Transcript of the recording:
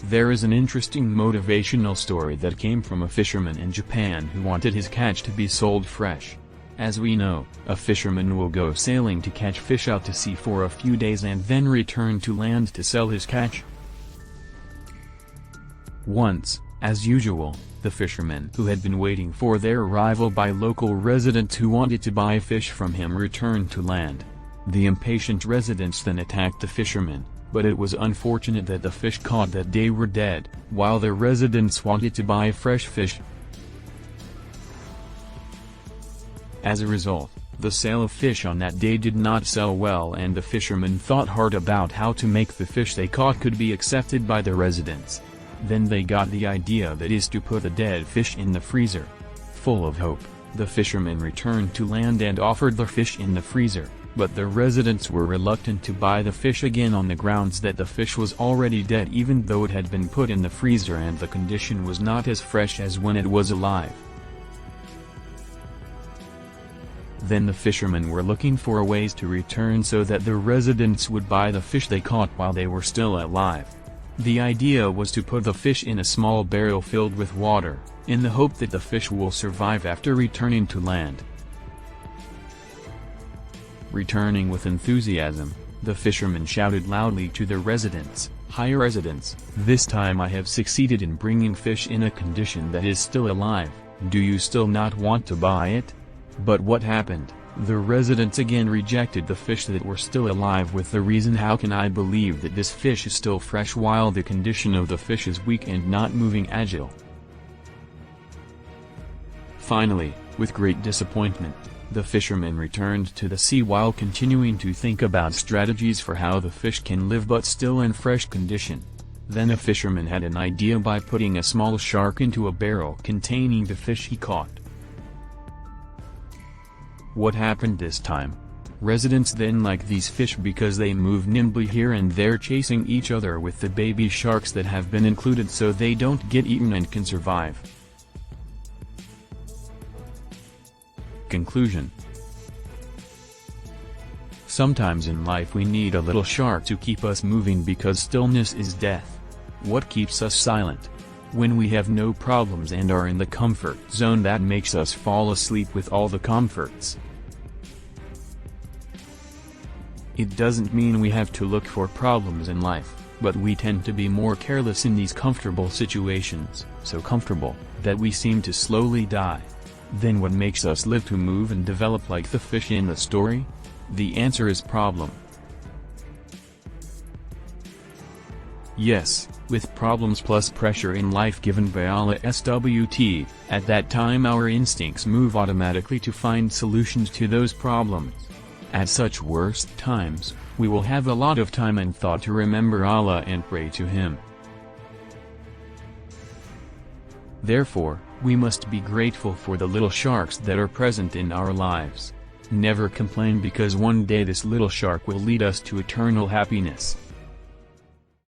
There is an interesting motivational story that came from a fisherman in Japan who wanted his catch to be sold fresh. As we know, a fisherman will go sailing to catch fish out to sea for a few days and then return to land to sell his catch. Once, as usual, the fisherman who had been waiting for their arrival by local residents who wanted to buy fish from him returned to land. The impatient residents then attacked the fisherman, but it was unfortunate that the fish caught that day were dead, while the residents wanted to buy fresh fish. As a result, the sale of fish on that day did not sell well, and the fishermen thought hard about how to make the fish they caught could be accepted by the residents. Then they got the idea that is to put a dead fish in the freezer. Full of hope, the fishermen returned to land and offered the fish in the freezer, but the residents were reluctant to buy the fish again on the grounds that the fish was already dead even though it had been put in the freezer and the condition was not as fresh as when it was alive. Then the fishermen were looking for ways to return so that the residents would buy the fish they caught while they were still alive. The idea was to put the fish in a small barrel filled with water, in the hope that the fish will survive after returning to land. Returning with enthusiasm, the fisherman shouted loudly to the residents, "Hi residents, this time I have succeeded in bringing fish in a condition that is still alive. Do you still not want to buy it?" But what happened? The residents again rejected the fish that were still alive with the reason, "How can I believe that this fish is still fresh while the condition of the fish is weak and not moving agile?" Finally, with great disappointment, the fisherman returned to the sea while continuing to think about strategies for how the fish can live but still in fresh condition. Then a fisherman had an idea by putting a small shark into a barrel containing the fish he caught. What happened this time? Residents then like these fish because they move nimbly here and there, chasing each other with the baby sharks that have been included so they don't get eaten and can survive. Conclusion. Sometimes in life we need a little shark to keep us moving because stillness is death. What keeps us silent? When we have no problems and are in the comfort zone that makes us fall asleep with all the comforts. It doesn't mean we have to look for problems in life, but we tend to be more careless in these comfortable situations, so comfortable, that we seem to slowly die. Then what makes us live to move and develop like the fish in the story? The answer is problem. Yes, with problems plus pressure in life given by Allah SWT, at that time our instincts move automatically to find solutions to those problems. At such worst times, we will have a lot of time and thought to remember Allah and pray to Him. Therefore, we must be grateful for the little sharks that are present in our lives. Never complain because one day this little shark will lead us to eternal happiness.